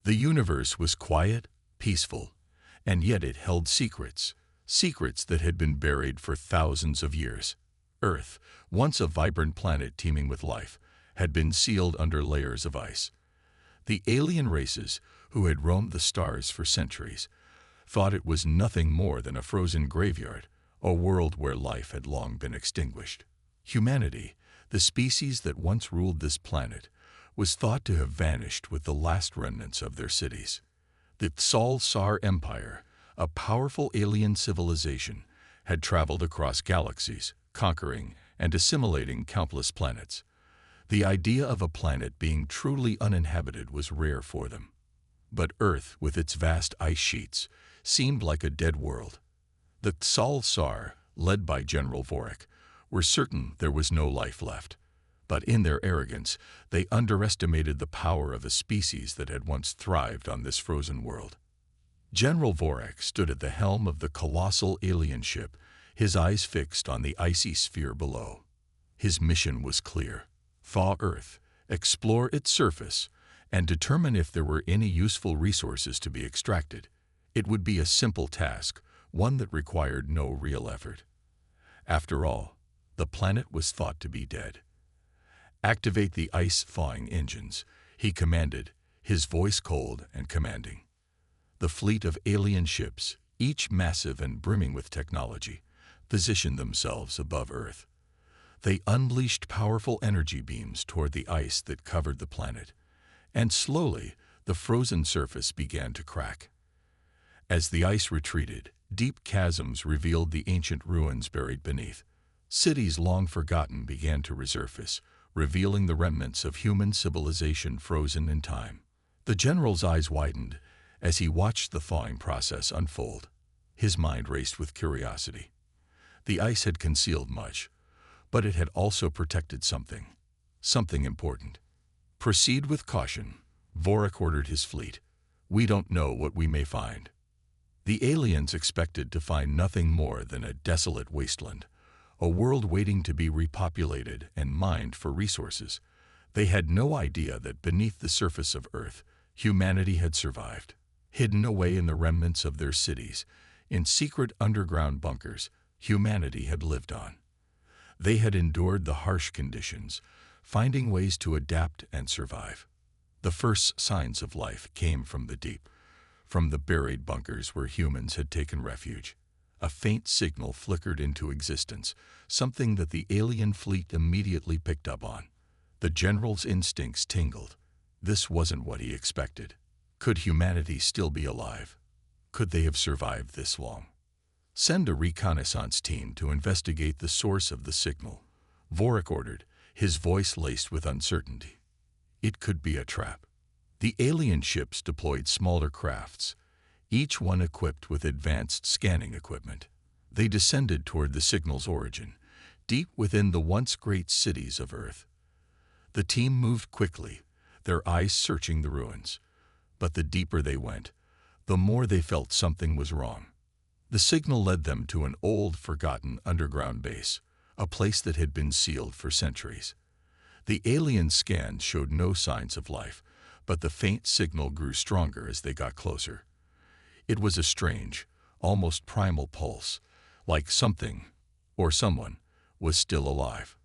The universe was quiet, peaceful, and yet it held secrets, secrets that had been buried for thousands of years. Earth, once a vibrant planet teeming with life, had been sealed under layers of ice. The alien races, who had roamed the stars for centuries, thought it was nothing more than a frozen graveyard, a world where life had long been extinguished. Humanity, the species that once ruled this planet, was thought to have vanished with the last remnants of their cities. The Tsal-Sar Empire, a powerful alien civilization, had traveled across galaxies, conquering and assimilating countless planets. The idea of a planet being truly uninhabited was rare for them. But Earth, with its vast ice sheets, seemed like a dead world. The Tsal-Sar, led by General Vorik, were certain there was no life left. But in their arrogance, they underestimated the power of a species that had once thrived on this frozen world. General Vorik stood at the helm of the colossal alien ship, his eyes fixed on the icy sphere below. His mission was clear: thaw Earth, explore its surface, and determine if there were any useful resources to be extracted. It would be a simple task, one that required no real effort. After all, the planet was thought to be dead. "Activate the ice-thawing engines," he commanded, his voice cold and commanding. The fleet of alien ships, each massive and brimming with technology, positioned themselves above Earth. They unleashed powerful energy beams toward the ice that covered the planet, and slowly the frozen surface began to crack. As the ice retreated, deep chasms revealed the ancient ruins buried beneath. Cities long forgotten began to resurface, revealing the remnants of human civilization frozen in time. The general's eyes widened as he watched the thawing process unfold. His mind raced with curiosity. The ice had concealed much, but it had also protected something important. "Proceed with caution," Vorik ordered his fleet. "We don't know what we may find." The aliens expected to find nothing more than a desolate wasteland, a world waiting to be repopulated and mined for resources. They had no idea that beneath the surface of Earth, humanity had survived. Hidden away in the remnants of their cities, in secret underground bunkers, humanity had lived on. They had endured the harsh conditions, finding ways to adapt and survive. The first signs of life came from the deep, from the buried bunkers where humans had taken refuge. A faint signal flickered into existence, something that the alien fleet immediately picked up on. The general's instincts tingled. This wasn't what he expected. Could humanity still be alive? Could they have survived this long? "Send a reconnaissance team to investigate the source of the signal," Vorik ordered, his voice laced with uncertainty. It could be a trap. The alien ships deployed smaller crafts, each one equipped with advanced scanning equipment. They descended toward the signal's origin, deep within the once great cities of Earth. The team moved quickly, their eyes searching the ruins. But the deeper they went, the more they felt something was wrong. The signal led them to an old, forgotten underground base, a place that had been sealed for centuries. The alien scans showed no signs of life, but the faint signal grew stronger as they got closer. It was a strange, almost primal pulse, like something, or someone, was still alive.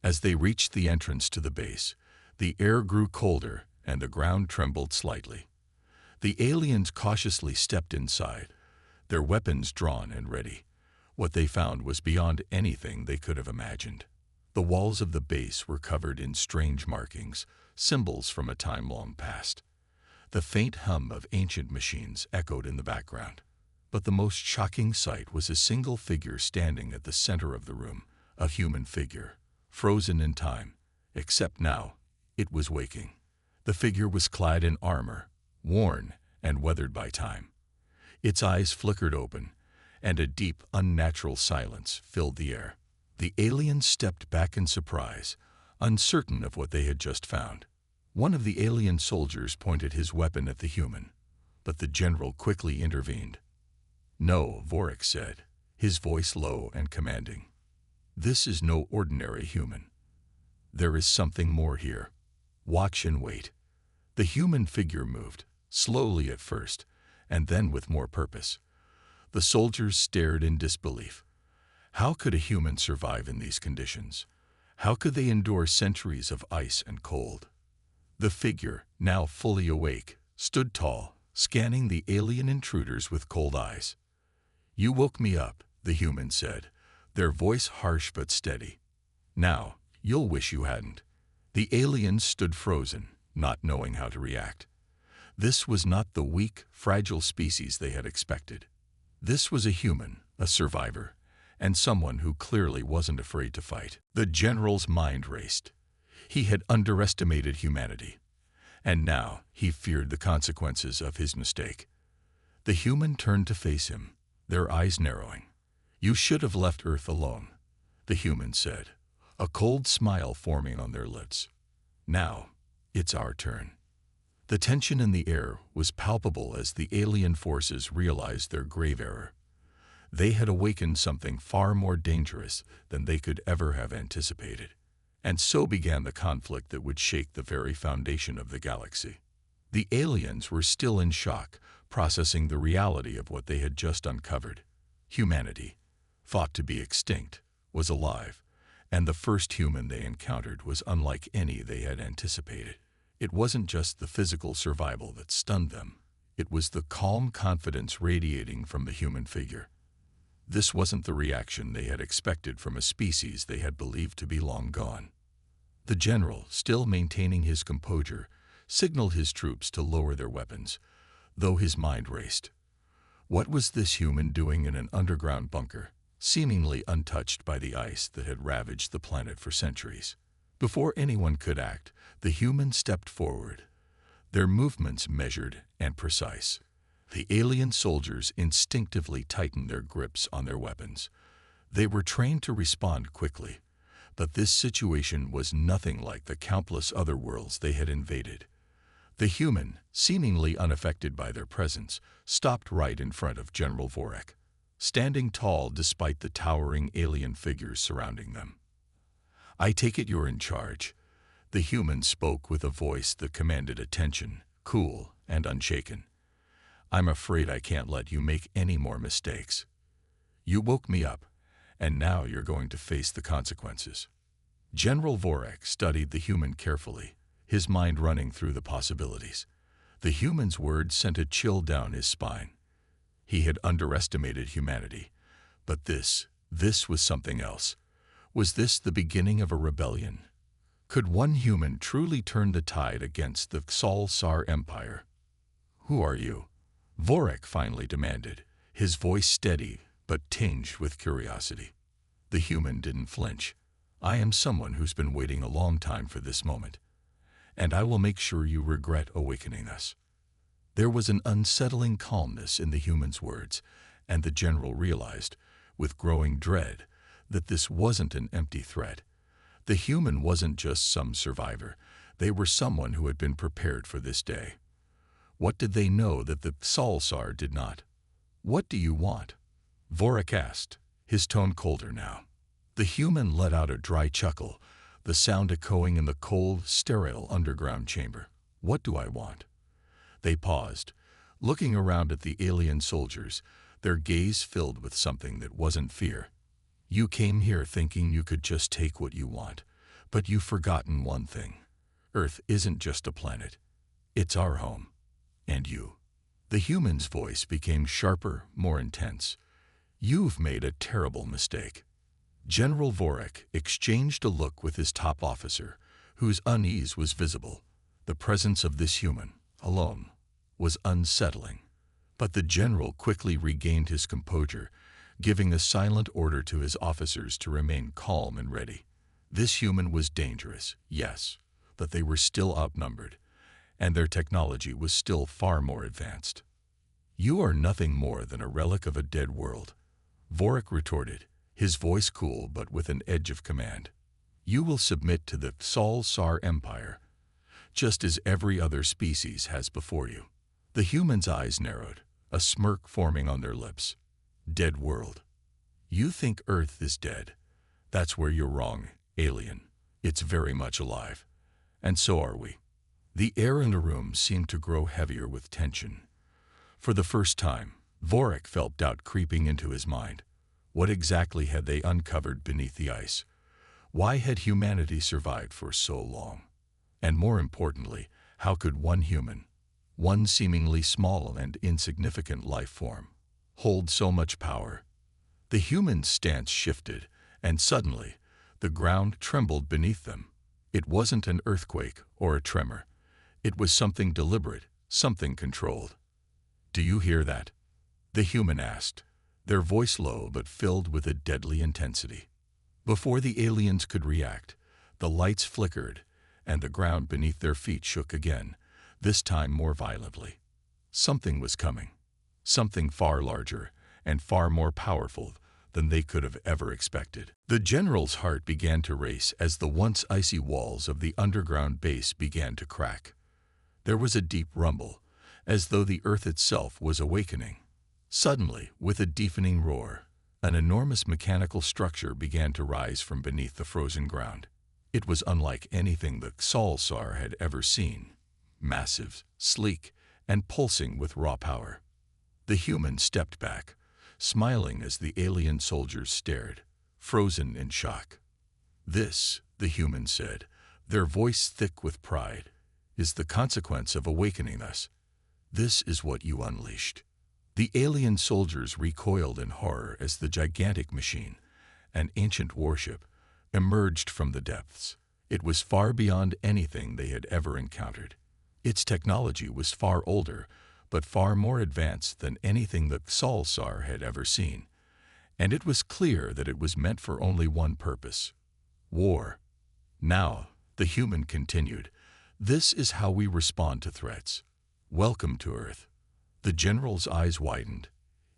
As they reached the entrance to the base, the air grew colder and the ground trembled slightly. The aliens cautiously stepped inside, their weapons drawn and ready. What they found was beyond anything they could have imagined. The walls of the base were covered in strange markings, symbols from a time long past. The faint hum of ancient machines echoed in the background. But the most shocking sight was a single figure standing at the center of the room, a human figure, frozen in time, except now it was waking. The figure was clad in armor, worn and weathered by time. Its eyes flickered open, and a deep, unnatural silence filled the air. The aliens stepped back in surprise, uncertain of what they had just found. One of the alien soldiers pointed his weapon at the human, but the general quickly intervened. "No," Vorik said, his voice low and commanding. "This is no ordinary human. There is something more here. Watch and wait." The human figure moved, slowly at first, and then with more purpose. The soldiers stared in disbelief. How could a human survive in these conditions? How could they endure centuries of ice and cold? The figure, now fully awake, stood tall, scanning the alien intruders with cold eyes. "You woke me up," the human said, their voice harsh but steady. "Now, you'll wish you hadn't." The aliens stood frozen, not knowing how to react. This was not the weak, fragile species they had expected. This was a human, a survivor, and someone who clearly wasn't afraid to fight. The general's mind raced. He had underestimated humanity, and now he feared the consequences of his mistake. The human turned to face him, their eyes narrowing. "You should have left Earth alone," the human said, a cold smile forming on their lips. "Now, it's our turn." The tension in the air was palpable as the alien forces realized their grave error. They had awakened something far more dangerous than they could ever have anticipated. And so began the conflict that would shake the very foundation of the galaxy. The aliens were still in shock, processing the reality of what they had just uncovered. Humanity, thought to be extinct, was alive, and the first human they encountered was unlike any they had anticipated. It wasn't just the physical survival that stunned them. It was the calm confidence radiating from the human figure. This wasn't the reaction they had expected from a species they had believed to be long gone. The general, still maintaining his composure, signaled his troops to lower their weapons, though his mind raced. What was this human doing in an underground bunker, seemingly untouched by the ice that had ravaged the planet for centuries? Before anyone could act, the humans stepped forward, their movements measured and precise. The alien soldiers instinctively tightened their grips on their weapons. They were trained to respond quickly, but this situation was nothing like the countless other worlds they had invaded. The human, seemingly unaffected by their presence, stopped right in front of General Vorek, standing tall despite the towering alien figures surrounding them. "I take it you're in charge." The human spoke with a voice that commanded attention, cool and unshaken. "I'm afraid I can't let you make any more mistakes. You woke me up, and now you're going to face the consequences." General Vorek studied the human carefully, his mind running through the possibilities. The human's words sent a chill down his spine. He had underestimated humanity, but this was something else. Was this the beginning of a rebellion? Could one human truly turn the tide against the Xal-Sar Empire? "Who are you?" Vorek finally demanded, his voice steady but tinged with curiosity. The human didn't flinch. "I am someone who's been waiting a long time for this moment, and I will make sure you regret awakening us." There was an unsettling calmness in the human's words, and the general realized, with growing dread, that this wasn't an empty threat. The human wasn't just some survivor. They were someone who had been prepared for this day. What did they know that the Xal-Sar did not? "What do you want?" Vorek asked, his tone colder now. The human let out a dry chuckle, the sound echoing in the cold, sterile underground chamber. "What do I want?" They paused, looking around at the alien soldiers, their gaze filled with something that wasn't fear. "You came here thinking you could just take what you want, but you've forgotten one thing. Earth isn't just a planet. It's our home. And you." The human's voice became sharper, more intense. "You've made a terrible mistake." General Vorek exchanged a look with his top officer, whose unease was visible. The presence of this human, alone, was unsettling. But the general quickly regained his composure, giving a silent order to his officers to remain calm and ready. This human was dangerous, yes, but they were still outnumbered, and their technology was still far more advanced. "You are nothing more than a relic of a dead world," Vorek retorted, his voice cool but with an edge of command. "You will submit to the Xal-Sar Empire, just as every other species has before you." The human's eyes narrowed, a smirk forming on their lips. "Dead world. You think Earth is dead. That's where you're wrong, alien. It's very much alive. And so are we." The air in the room seemed to grow heavier with tension. For the first time, Vorik felt doubt creeping into his mind. What exactly had they uncovered beneath the ice? Why had humanity survived for so long? And more importantly, how could one human, one seemingly small and insignificant life form, hold so much power? The human's stance shifted, and suddenly, the ground trembled beneath them. It wasn't an earthquake or a tremor. It was something deliberate, something controlled. "Do you hear that?" the human asked, their voice low but filled with a deadly intensity. Before the aliens could react, the lights flickered, and the ground beneath their feet shook again, this time more violently. Something was coming, something far larger and far more powerful than they could have ever expected. The general's heart began to race as the once icy walls of the underground base began to crack. There was a deep rumble, as though the earth itself was awakening. Suddenly, with a deafening roar, an enormous mechanical structure began to rise from beneath the frozen ground. It was unlike anything the Xalsar had ever seen. Massive, sleek, and pulsing with raw power. The human stepped back, smiling as the alien soldiers stared, frozen in shock. "This," the human said, their voice thick with pride, "is the consequence of awakening us. This is what you unleashed." The alien soldiers recoiled in horror as the gigantic machine, an ancient warship, emerged from the depths. It was far beyond anything they had ever encountered. Its technology was far older, but far more advanced than anything the Xalsar had ever seen. And it was clear that it was meant for only one purpose: war. "Now," the human continued, "this is how we respond to threats. Welcome to Earth." The general's eyes widened,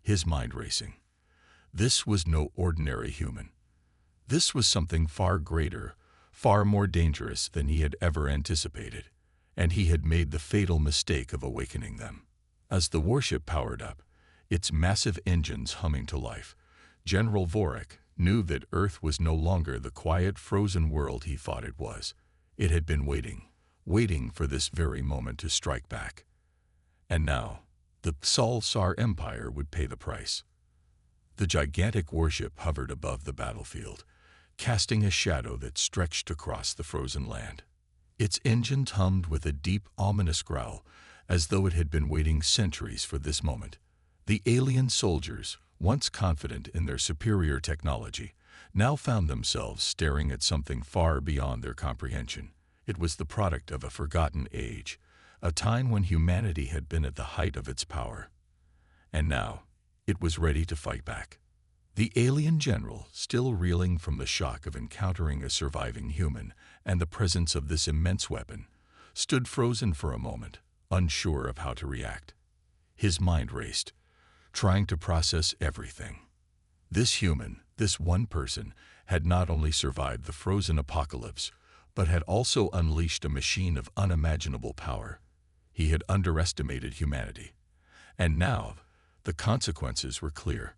his mind racing. This was no ordinary human. This was something far greater, far more dangerous than he had ever anticipated, and he had made the fatal mistake of awakening them. As the warship powered up, its massive engines humming to life, General Vorik knew that Earth was no longer the quiet, frozen world he thought it was. It had been waiting for this very moment to strike back. And now, the Xalsar Empire would pay the price. The gigantic warship hovered above the battlefield, casting a shadow that stretched across the frozen land. Its engines hummed with a deep, ominous growl, as though it had been waiting centuries for this moment. The alien soldiers, once confident in their superior technology, now found themselves staring at something far beyond their comprehension. It was the product of a forgotten age, a time when humanity had been at the height of its power. And now, it was ready to fight back. The alien general, still reeling from the shock of encountering a surviving human and the presence of this immense weapon, stood frozen for a moment, unsure of how to react. His mind raced, trying to process everything. This human, this one person, had not only survived the frozen apocalypse, but had also unleashed a machine of unimaginable power. He had underestimated humanity. And now, the consequences were clear.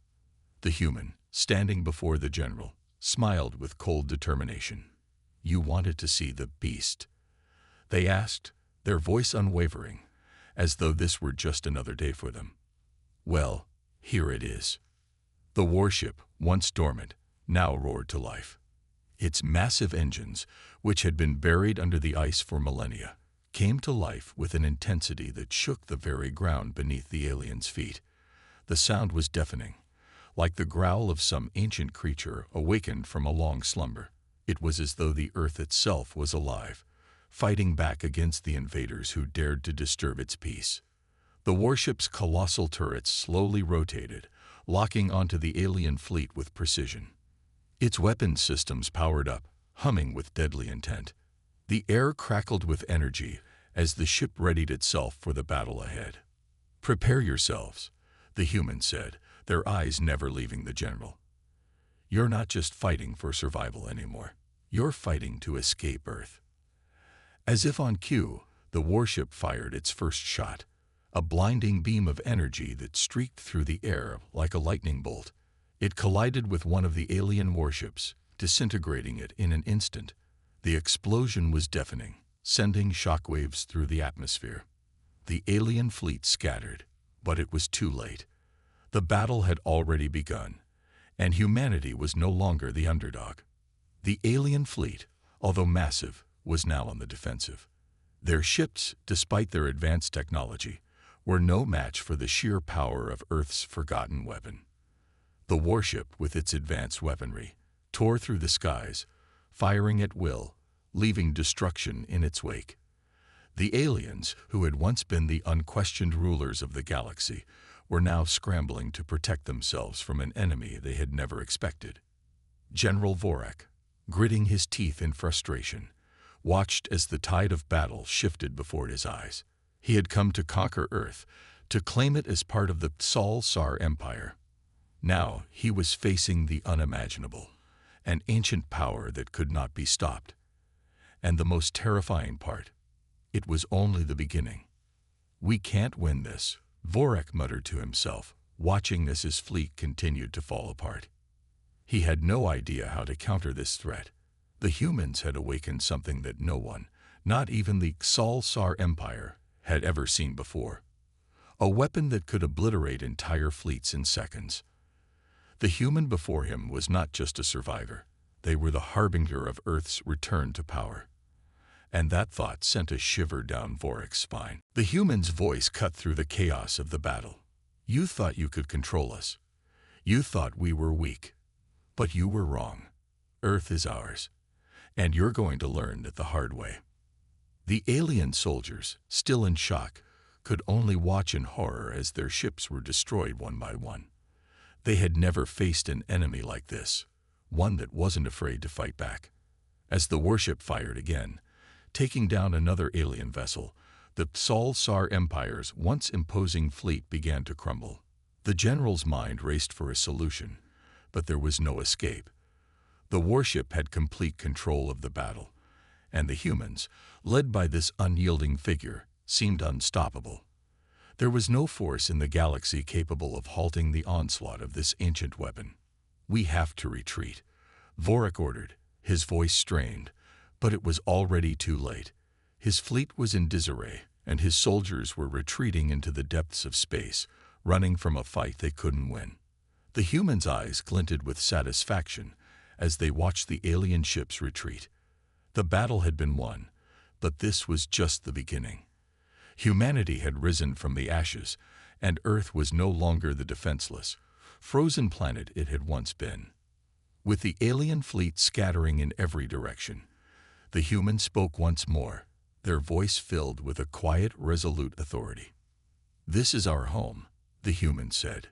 The human, standing before the general, smiled with cold determination. "You wanted to see the beast?" they asked, their voice unwavering, as though this were just another day for them. "Well, here it is." The warship, once dormant, now roared to life. Its massive engines, which had been buried under the ice for millennia, came to life with an intensity that shook the very ground beneath the aliens' feet. The sound was deafening, like the growl of some ancient creature awakened from a long slumber. It was as though the earth itself was alive, fighting back against the invaders who dared to disturb its peace. The warship's colossal turrets slowly rotated, locking onto the alien fleet with precision. Its weapons systems powered up, humming with deadly intent. The air crackled with energy as the ship readied itself for the battle ahead. "Prepare yourselves," the human said, their eyes never leaving the general. "You're not just fighting for survival anymore. You're fighting to escape Earth." As if on cue, the warship fired its first shot, a blinding beam of energy that streaked through the air like a lightning bolt. It collided with one of the alien warships, disintegrating it in an instant. The explosion was deafening, sending shockwaves through the atmosphere. The alien fleet scattered, but it was too late. The battle had already begun, and humanity was no longer the underdog. The alien fleet, although massive, was now on the defensive. Their ships, despite their advanced technology, were no match for the sheer power of Earth's forgotten weapon. The warship, with its advanced weaponry, tore through the skies, firing at will, leaving destruction in its wake. The aliens, who had once been the unquestioned rulers of the galaxy, were now scrambling to protect themselves from an enemy they had never expected. General Vorak, gritting his teeth in frustration, watched as the tide of battle shifted before his eyes. He had come to conquer Earth, to claim it as part of the Sol-Sar Empire. Now he was facing the unimaginable, an ancient power that could not be stopped. And the most terrifying part, it was only the beginning. "We can't win this," Vorak muttered to himself, watching as his fleet continued to fall apart. He had no idea how to counter this threat. The humans had awakened something that no one, not even the Sol-Sar Empire, had ever seen before. A weapon that could obliterate entire fleets in seconds. The human before him was not just a survivor. They were the harbinger of Earth's return to power. And that thought sent a shiver down Vorak's spine. The human's voice cut through the chaos of the battle. "You thought you could control us. You thought we were weak. But you were wrong. Earth is ours. And you're going to learn it the hard way." The alien soldiers, still in shock, could only watch in horror as their ships were destroyed one by one. They had never faced an enemy like this, one that wasn't afraid to fight back. As the warship fired again, taking down another alien vessel, the Sol-Sar Empire's once imposing fleet began to crumble. The general's mind raced for a solution, but there was no escape. The warship had complete control of the battle, and the humans, led by this unyielding figure, seemed unstoppable. There was no force in the galaxy capable of halting the onslaught of this ancient weapon. "We have to retreat," Vorak ordered, his voice strained, but it was already too late. His fleet was in disarray, and his soldiers were retreating into the depths of space, running from a fight they couldn't win. The humans' eyes glinted with satisfaction as they watched the alien ships retreat. The battle had been won, but this was just the beginning. Humanity had risen from the ashes, and Earth was no longer the defenseless, frozen planet it had once been. With the alien fleet scattering in every direction, the humans spoke once more, their voice filled with a quiet, resolute authority. "This is our home," the humans said,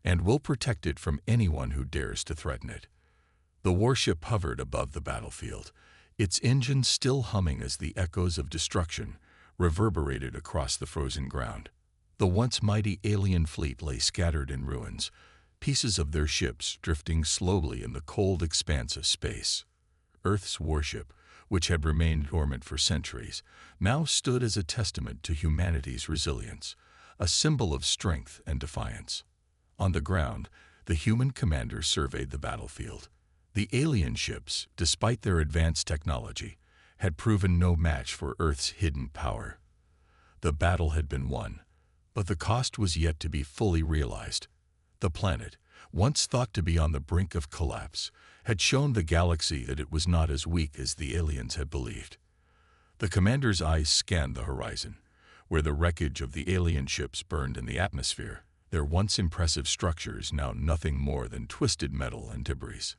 "and we'll protect it from anyone who dares to threaten it." The warship hovered above the battlefield, its engines still humming as the echoes of destruction reverberated across the frozen ground. The once mighty alien fleet lay scattered in ruins, pieces of their ships drifting slowly in the cold expanse of space. Earth's warship, which had remained dormant for centuries, now stood as a testament to humanity's resilience, a symbol of strength and defiance. On the ground, the human commander surveyed the battlefield. The alien ships, despite their advanced technology, had proven no match for Earth's hidden power. The battle had been won, but the cost was yet to be fully realized. The planet, once thought to be on the brink of collapse, had shown the galaxy that it was not as weak as the aliens had believed. The commander's eyes scanned the horizon, where the wreckage of the alien ships burned in the atmosphere, their once impressive structures now nothing more than twisted metal and debris.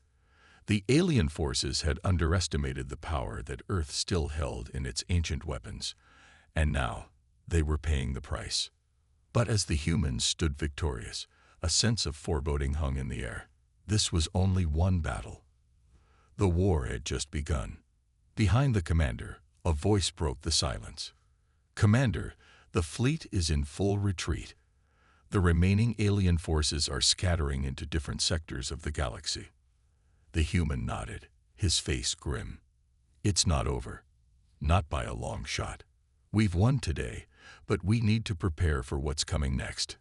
The alien forces had underestimated the power that Earth still held in its ancient weapons, and now they were paying the price. But as the humans stood victorious, a sense of foreboding hung in the air. This was only one battle. The war had just begun. Behind the commander, a voice broke the silence. "Commander, the fleet is in full retreat. The remaining alien forces are scattering into different sectors of the galaxy." The human nodded, his face grim. "It's not over. Not by a long shot. We've won today, but we need to prepare for what's coming next."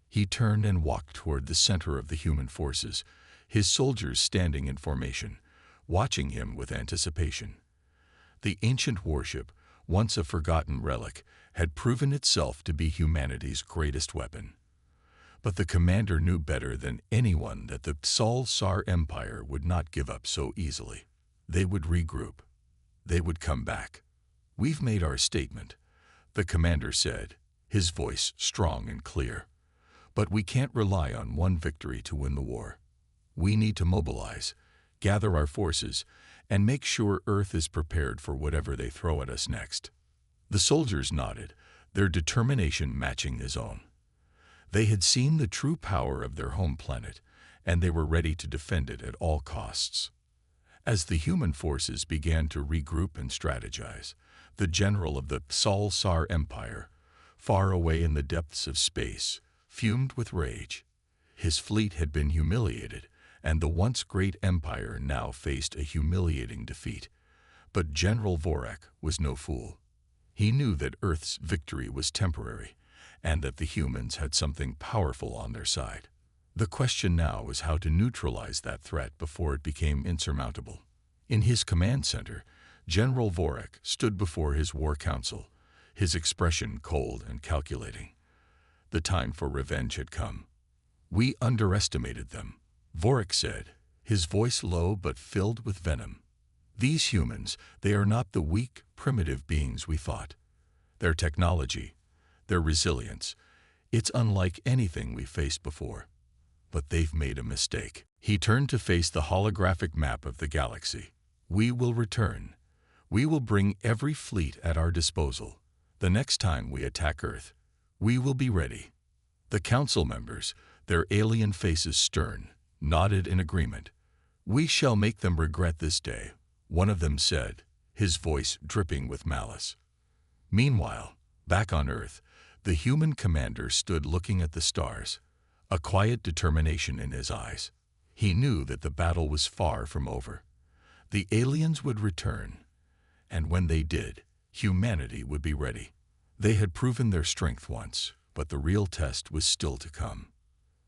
He turned and walked toward the center of the human forces, his soldiers standing in formation, watching him with anticipation. The ancient warship, once a forgotten relic, had proven itself to be humanity's greatest weapon. But the commander knew better than anyone that the Tsar Empire would not give up so easily. They would regroup. They would come back. "We've made our statement," the commander said, his voice strong and clear. "But we can't rely on one victory to win the war. We need to mobilize, gather our forces, and make sure Earth is prepared for whatever they throw at us next." The soldiers nodded, their determination matching his own. They had seen the true power of their home planet, and they were ready to defend it at all costs. As the human forces began to regroup and strategize, the general of the Tsar Empire, far away in the depths of space, fumed with rage. His fleet had been humiliated, and the once great empire now faced a humiliating defeat. But General Vorak was no fool. He knew that Earth's victory was temporary, and that the humans had something powerful on their side. The question now was how to neutralize that threat before it became insurmountable. In his command center, General Vorak stood before his war council, his expression cold and calculating. The time for revenge had come. "We underestimated them," Vorak said, his voice low but filled with venom. "These humans, they are not the weak, primitive beings we thought. Their technology, their resilience, it's unlike anything we faced before. But they've made a mistake." He turned to face the holographic map of the galaxy. "We will return. We will bring every fleet at our disposal. The next time we attack Earth, we will be ready." The council members, their alien faces stern, nodded in agreement. "We shall make them regret this day," one of them said, his voice dripping with malice. Meanwhile, back on Earth, the human commander stood looking at the stars, a quiet determination in his eyes. He knew that the battle was far from over. The aliens would return, and when they did, humanity would be ready. They had proven their strength once, but the real test was still to come.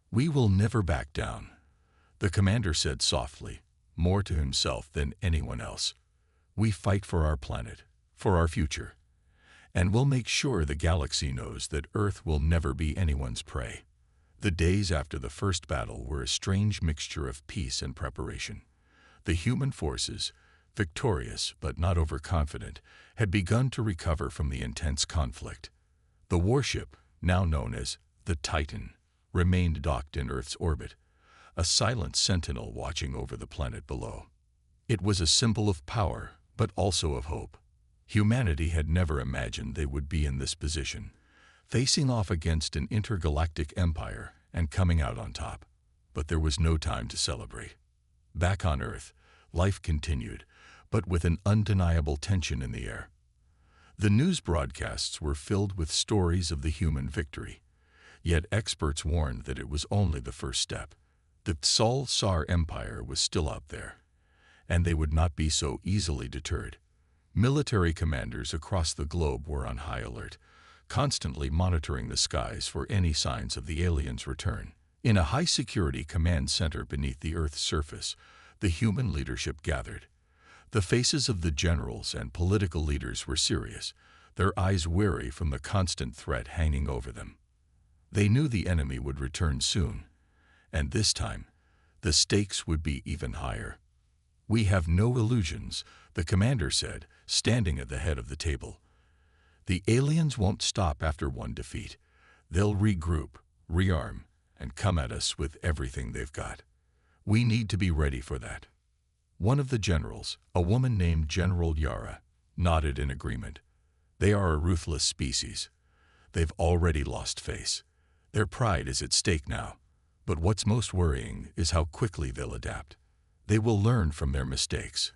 "We will never back down," the commander said softly, more to himself than anyone else. "We fight for our planet, for our future. And we'll make sure the galaxy knows that Earth will never be anyone's prey." The days after the first battle were a strange mixture of peace and preparation. The human forces, victorious but not overconfident, had begun to recover from the intense conflict. The warship, now known as the Titan, remained docked in Earth's orbit, a silent sentinel watching over the planet below. It was a symbol of power, but also of hope. Humanity had never imagined they would be in this position, facing off against an intergalactic empire and coming out on top. But there was no time to celebrate. Back on Earth, life continued, but with an undeniable tension in the air. The news broadcasts were filled with stories of the human victory, yet experts warned that it was only the first step. The Tsar Empire was still out there, and they would not be so easily deterred. Military commanders across the globe were on high alert, constantly monitoring the skies for any signs of the aliens' return. In a high-security command center beneath the Earth's surface, the human leadership gathered. The faces of the generals and political leaders were serious, their eyes weary from the constant threat hanging over them. They knew the enemy would return soon, and this time, the stakes would be even higher. "We have no illusions," the commander said, standing at the head of the table. "The aliens won't stop after one defeat. They'll regroup, rearm, and come at us with everything they've got. We need to be ready for that." One of the generals, a woman named General Yara, nodded in agreement. "They are a ruthless species. They've already lost face. Their pride is at stake now. But what's most worrying is how quickly they'll adapt. They will learn from their mistakes.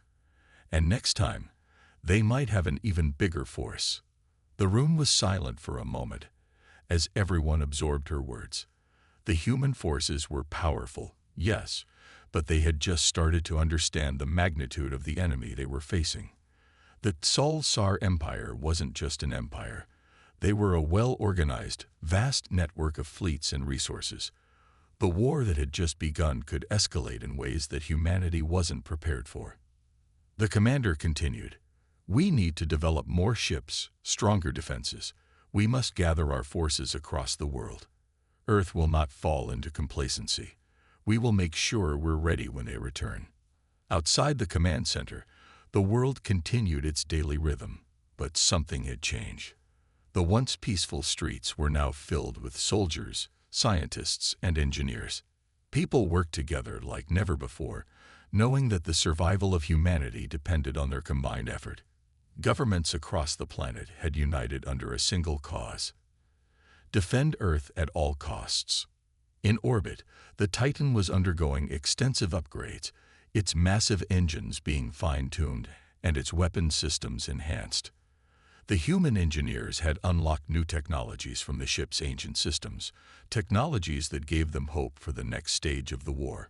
And next time, they might have an even bigger force." The room was silent for a moment, as everyone absorbed her words. The human forces were powerful, yes, but they had just started to understand the magnitude of the enemy they were facing. The Tsar Empire wasn't just an empire. They were a well-organized, vast network of fleets and resources. The war that had just begun could escalate in ways that humanity wasn't prepared for. The commander continued, We need to develop more ships, stronger defenses. We must gather our forces across the world. Earth will not fall into complacency. We will make sure we're ready when they return." Outside the command center, the world continued its daily rhythm, but something had changed. The once peaceful streets were now filled with soldiers, scientists, and engineers. People worked together like never before, knowing that the survival of humanity depended on their combined effort. Governments across the planet had united under a single cause: defend Earth at all costs. In orbit, the Titan was undergoing extensive upgrades, its massive engines being fine-tuned and its weapon systems enhanced. The human engineers had unlocked new technologies from the ship's ancient systems, technologies that gave them hope for the next stage of the war.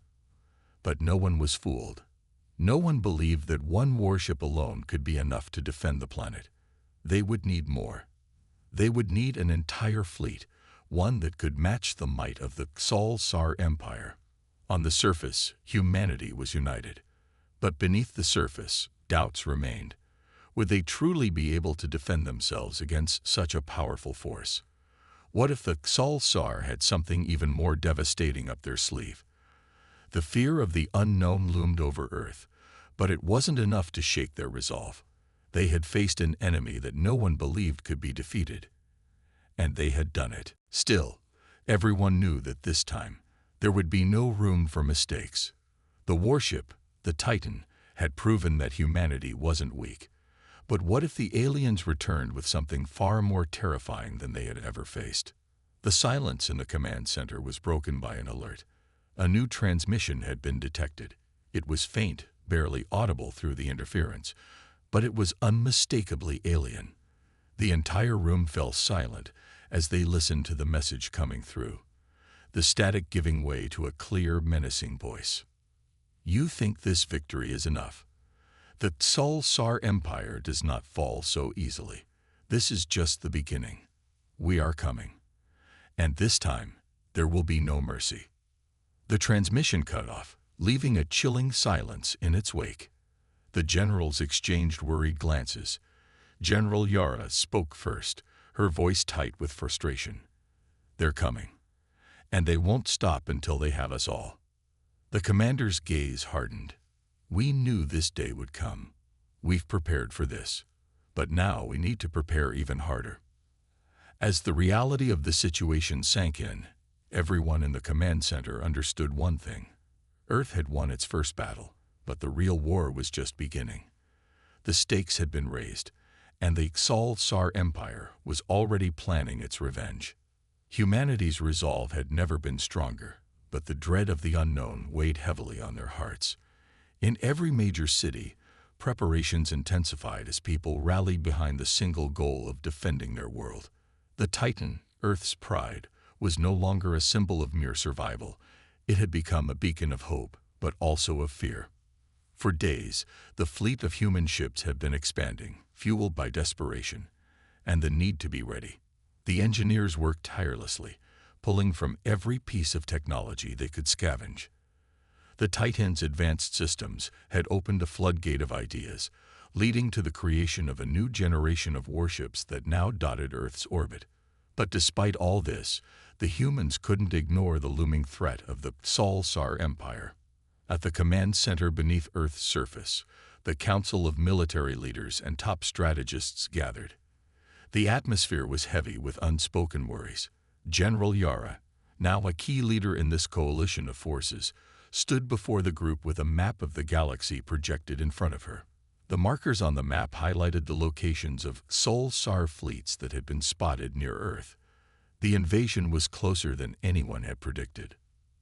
But no one was fooled. No one believed that one warship alone could be enough to defend the planet. They would need more. They would need an entire fleet, one that could match the might of the Xal-Sar Empire. On the surface, humanity was united. But beneath the surface, doubts remained. Would they truly be able to defend themselves against such a powerful force? What if the Xal-Sar had something even more devastating up their sleeve? The fear of the unknown loomed over Earth, but it wasn't enough to shake their resolve. They had faced an enemy that no one believed could be defeated. And they had done it. Still, everyone knew that this time, there would be no room for mistakes. The warship, the Titan, had proven that humanity wasn't weak. But what if the aliens returned with something far more terrifying than they had ever faced? The silence in the command center was broken by an alert. A new transmission had been detected. It was faint, barely audible through the interference, but it was unmistakably alien. The entire room fell silent as they listened to the message coming through, the static giving way to a clear, menacing voice. "You think this victory is enough? The Xal-Sar Empire does not fall so easily. This is just the beginning. We are coming. And this time, there will be no mercy." The transmission cut off, leaving a chilling silence in its wake. The generals exchanged worried glances. General Yara spoke first, her voice tight with frustration. "They're coming. And they won't stop until they have us all." The commander's gaze hardened. "We knew this day would come. We've prepared for this. But now we need to prepare even harder." As the reality of the situation sank in, everyone in the command center understood one thing. Earth had won its first battle, but the real war was just beginning. The stakes had been raised, and the Xal-Sar Empire was already planning its revenge. Humanity's resolve had never been stronger, but the dread of the unknown weighed heavily on their hearts. In every major city, preparations intensified as people rallied behind the single goal of defending their world. The Titan, Earth's pride, was no longer a symbol of mere survival. It had become a beacon of hope, but also of fear. For days, the fleet of human ships had been expanding, fueled by desperation and the need to be ready. The engineers worked tirelessly, pulling from every piece of technology they could scavenge. The Titan's advanced systems had opened a floodgate of ideas, leading to the creation of a new generation of warships that now dotted Earth's orbit. But despite all this, the humans couldn't ignore the looming threat of the Xal-Sar Empire. At the command center beneath Earth's surface, the council of military leaders and top strategists gathered. The atmosphere was heavy with unspoken worries. General Yara, now a key leader in this coalition of forces, stood before the group with a map of the galaxy projected in front of her. The markers on the map highlighted the locations of Xal-Sar fleets that had been spotted near Earth. The invasion was closer than anyone had predicted.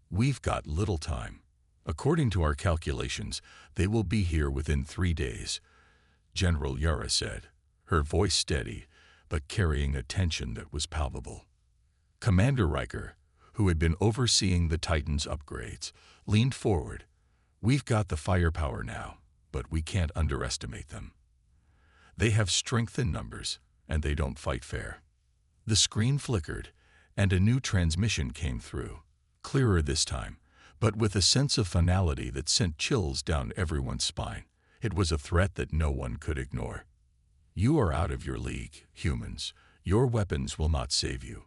"We've got little time. According to our calculations, they will be here within 3 days," General Yara said, her voice steady, but carrying a tension that was palpable. Commander Riker, who had been overseeing the Titan's upgrades, leaned forward. "We've got the firepower now, but we can't underestimate them. They have strength in numbers, and they don't fight fair." The screen flickered, and a new transmission came through, clearer this time, but with a sense of finality that sent chills down everyone's spine. It was a threat that no one could ignore. You are out of your league, humans. Your weapons will not save you.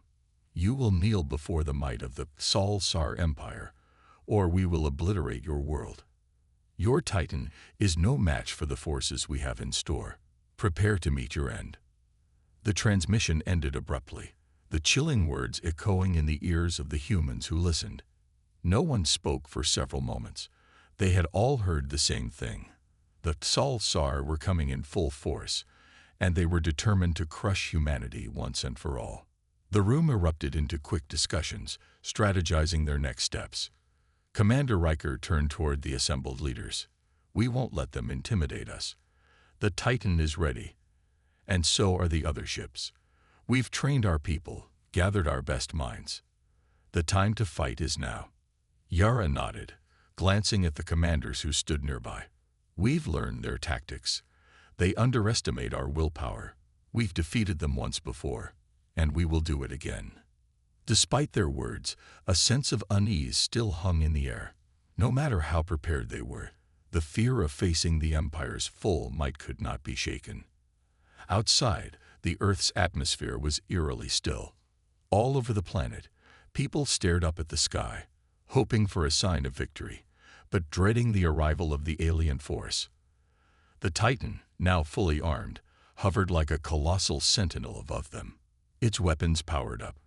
You will kneel before the might of the Sol-Sar Empire, or we will obliterate your world. Your Titan is no match for the forces we have in store. Prepare to meet your end." The transmission ended abruptly, the chilling words echoing in the ears of the humans who listened. No one spoke for several moments. They had all heard the same thing. The Sol-Sar were coming in full force, and they were determined to crush humanity once and for all. The room erupted into quick discussions, strategizing their next steps. Commander Riker turned toward the assembled leaders. "We won't let them intimidate us. The Titan is ready, and so are the other ships. We've trained our people, gathered our best minds. The time to fight is now." Yara nodded, glancing at the commanders who stood nearby. "We've learned their tactics. They underestimate our willpower. We've defeated them once before, and we will do it again." Despite their words, a sense of unease still hung in the air. No matter how prepared they were, the fear of facing the Empire's full might could not be shaken. Outside, the Earth's atmosphere was eerily still. All over the planet, people stared up at the sky, hoping for a sign of victory, but dreading the arrival of the alien force. The Titan, now fully armed, hovered like a colossal sentinel above them, its weapons powered up.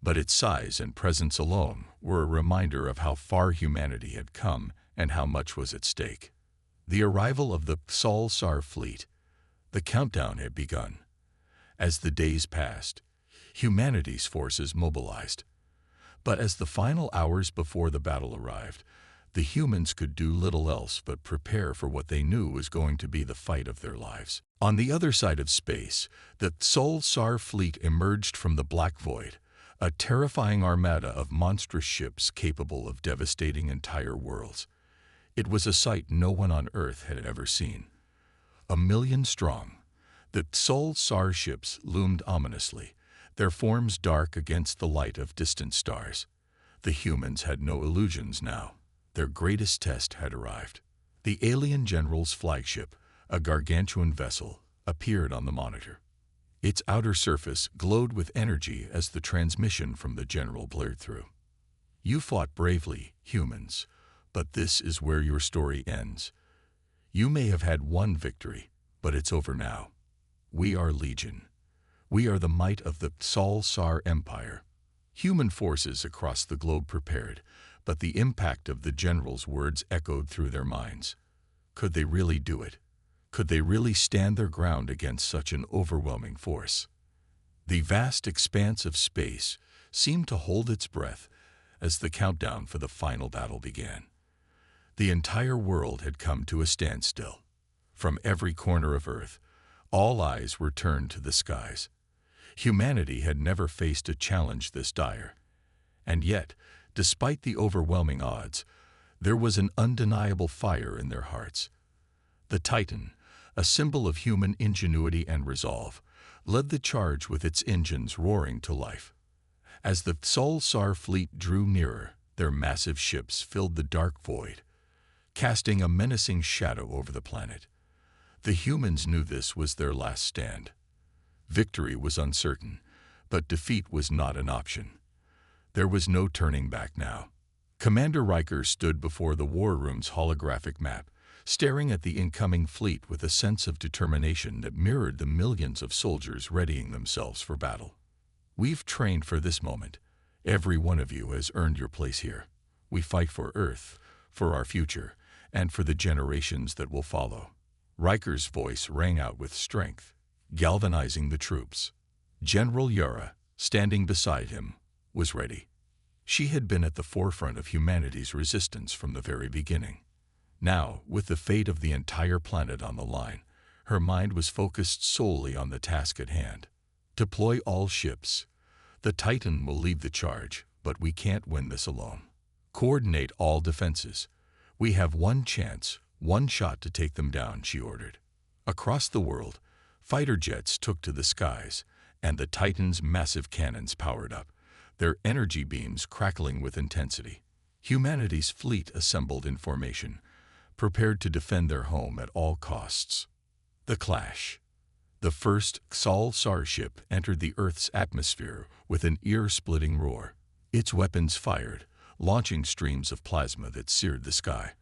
But its size and presence alone were a reminder of how far humanity had come and how much was at stake. The arrival of the Sol-Sar fleet. The countdown had begun. As the days passed, humanity's forces mobilized. But as the final hours before the battle arrived, the humans could do little else but prepare for what they knew was going to be the fight of their lives. On the other side of space, the Sol-Sar fleet emerged from the Black Void, a terrifying armada of monstrous ships capable of devastating entire worlds. It was a sight no one on Earth had ever seen. 1,000,000 strong, the Sol-Sar ships loomed ominously, their forms dark against the light of distant stars. The humans had no illusions now. Their greatest test had arrived. The alien general's flagship, a gargantuan vessel, appeared on the monitor. Its outer surface glowed with energy as the transmission from the general blared through. "You fought bravely, humans, but this is where your story ends. You may have had one victory, but it's over now. We are Legion. We are the might of the Sol-Sar Empire." Human forces across the globe prepared, but the impact of the general's words echoed through their minds. Could they really do it? Could they really stand their ground against such an overwhelming force? The vast expanse of space seemed to hold its breath as the countdown for the final battle began. The entire world had come to a standstill. From every corner of Earth, all eyes were turned to the skies. Humanity had never faced a challenge this dire. And yet, despite the overwhelming odds, there was an undeniable fire in their hearts. The Titan, a symbol of human ingenuity and resolve, led the charge with its engines roaring to life. As the Sol-Sar fleet drew nearer, their massive ships filled the dark void, casting a menacing shadow over the planet. The humans knew this was their last stand. Victory was uncertain, but defeat was not an option. There was no turning back now. Commander Riker stood before the war room's holographic map, staring at the incoming fleet with a sense of determination that mirrored the millions of soldiers readying themselves for battle. "We've trained for this moment. Every one of you has earned your place here. We fight for Earth, for our future, and for the generations that will follow." Riker's voice rang out with strength, galvanizing the troops. General Yara, standing beside him, was ready. She had been at the forefront of humanity's resistance from the very beginning. Now, with the fate of the entire planet on the line, her mind was focused solely on the task at hand. "Deploy all ships. The Titan will lead the charge, but we can't win this alone. Coordinate all defenses. We have one chance, one shot to take them down," she ordered. Across the world, fighter jets took to the skies, and the Titan's massive cannons powered up, their energy beams crackling with intensity. Humanity's fleet assembled in formation, prepared to defend their home at all costs. The clash. The first Xal-Sar ship entered the Earth's atmosphere with an ear-splitting roar. Its weapons fired, launching streams of plasma that seared the sky.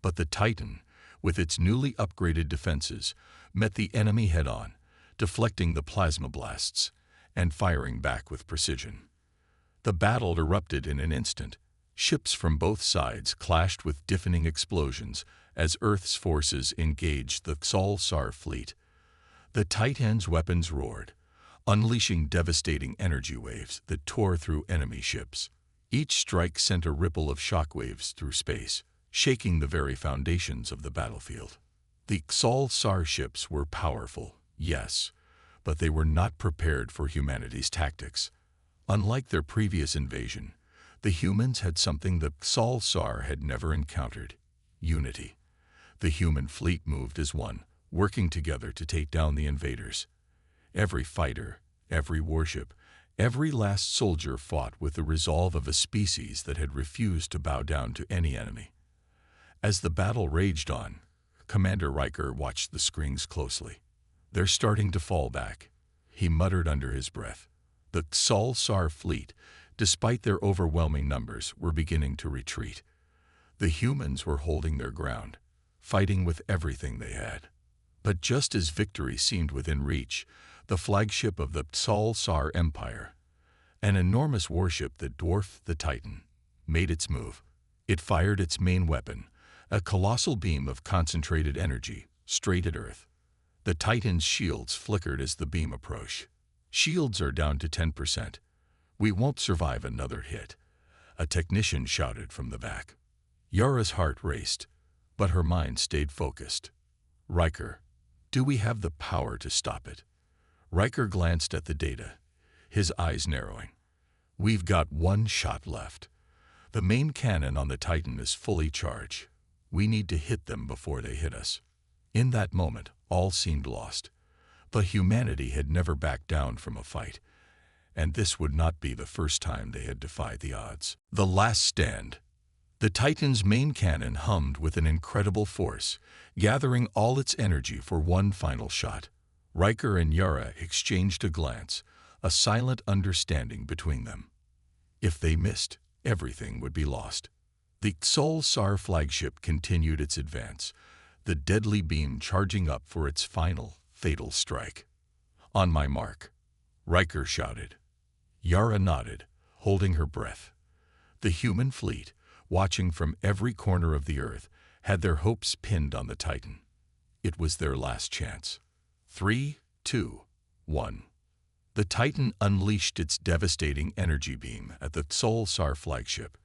But the Titan, with its newly upgraded defenses, met the enemy head-on, deflecting the plasma blasts and firing back with precision. The battle erupted in an instant. Ships from both sides clashed with deafening explosions as Earth's forces engaged the Xal-Sar fleet. The Titan's weapons roared, unleashing devastating energy waves that tore through enemy ships. Each strike sent a ripple of shockwaves through space, shaking the very foundations of the battlefield. The Xal-Sar ships were powerful, yes, but they were not prepared for humanity's tactics. Unlike their previous invasion, the humans had something the Xal-Sar had never encountered: unity. The human fleet moved as one, working together to take down the invaders. Every fighter, every warship, every last soldier fought with the resolve of a species that had refused to bow down to any enemy. As the battle raged on, Commander Riker watched the screens closely. "They're starting to fall back," he muttered under his breath. The Xal-Sar fleet, despite their overwhelming numbers, were beginning to retreat. The humans were holding their ground, fighting with everything they had. But just as victory seemed within reach, the flagship of the Xal-Sar Empire, an enormous warship that dwarfed the Titan, made its move. It fired its main weapon, a colossal beam of concentrated energy, straight at Earth. The Titan's shields flickered as the beam approached. "Shields are down to 10%. We won't survive another hit," a technician shouted from the back. Yara's heart raced, but her mind stayed focused. "Riker, do we have the power to stop it?" Riker glanced at the data, his eyes narrowing. "We've got one shot left. The main cannon on the Titan is fully charged. We need to hit them before they hit us." In that moment, all seemed lost. But humanity had never backed down from a fight, and this would not be the first time they had defied the odds. The last stand. The Titan's main cannon hummed with an incredible force, gathering all its energy for one final shot. Riker and Yara exchanged a glance, a silent understanding between them. If they missed, everything would be lost. The Xal-Sar flagship continued its advance, the deadly beam charging up for its final, fatal strike. "On my mark," Riker shouted. Yara nodded, holding her breath. The human fleet, watching from every corner of the Earth, had their hopes pinned on the Titan. It was their last chance. 3, 2, 1. The Titan unleashed its devastating energy beam at the Xal-Sar flagship.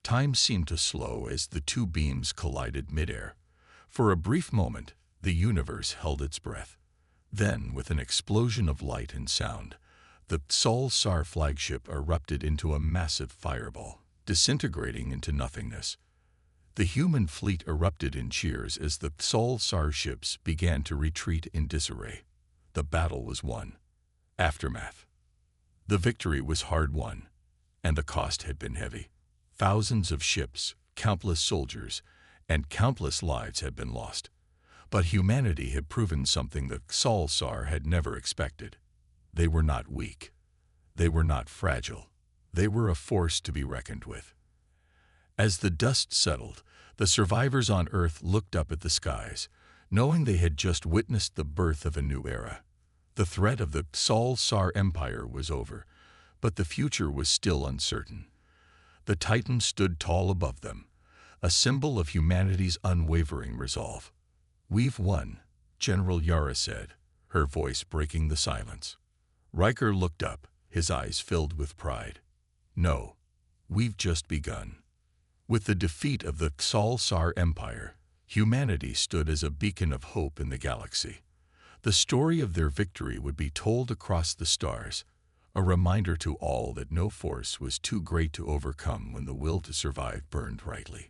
Time seemed to slow as the two beams collided midair. For a brief moment, the universe held its breath. Then, with an explosion of light and sound, the Xal-Sar flagship erupted into a massive fireball, disintegrating into nothingness. The human fleet erupted in cheers as the Xal-Sar ships began to retreat in disarray. The battle was won. Aftermath. The victory was hard-won, and the cost had been heavy. Thousands of ships, countless soldiers, and countless lives had been lost. But humanity had proven something the Xal-Sar had never expected. They were not weak. They were not fragile. They were a force to be reckoned with. As the dust settled, the survivors on Earth looked up at the skies, knowing they had just witnessed the birth of a new era. The threat of the Xal-Sar Empire was over, but the future was still uncertain. The Titan stood tall above them, a symbol of humanity's unwavering resolve. "We've won," General Yara said, her voice breaking the silence. Riker looked up, his eyes filled with pride. "No, we've just begun." With the defeat of the Xal-Sar Empire, humanity stood as a beacon of hope in the galaxy. The story of their victory would be told across the stars, a reminder to all that no force was too great to overcome when the will to survive burned brightly.